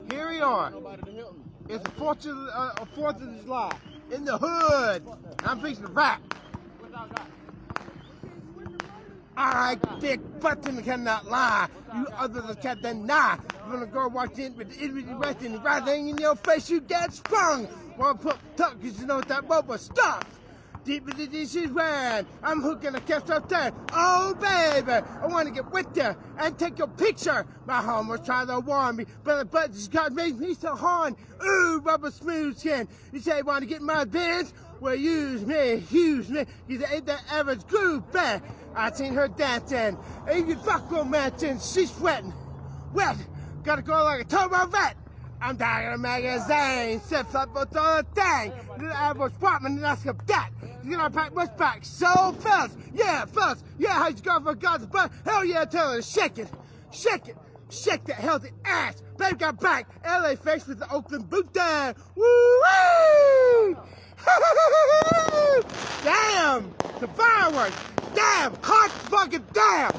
Here we are. It's the 4th of July in the hood. I'm fixing to rap. Alright, big button cannot lie. You others can't deny. You're gonna go watch it with the itty resting right thing in your face, you get sprung. Wanna put tuck, cause you know that bubble stuff. Deep in the dishes ran. I'm hooking a cast up there. Oh baby, I wanna get with you and take your picture. My home was trying to warn me, but the buttons got made me so horn. Ooh, rubber smooth skin. You say you wanna get in my biz? Well, use me, cause I ain't that average groove band. I seen her dancing, and you fuck romancing, she's sweating, wet, gotta go like a turbo vet. I'm dying in a magazine, sips up with all the thing. The average apartment and ask up that. You gotta pack what's back, so fellas, yeah, how you go for God's butt? Hell yeah, tell her to shake it, shake that healthy ass. Baby got back, LA face with the Oakland boot down, woo-wee! Damn, the fireworks, damn, hot fucking damn.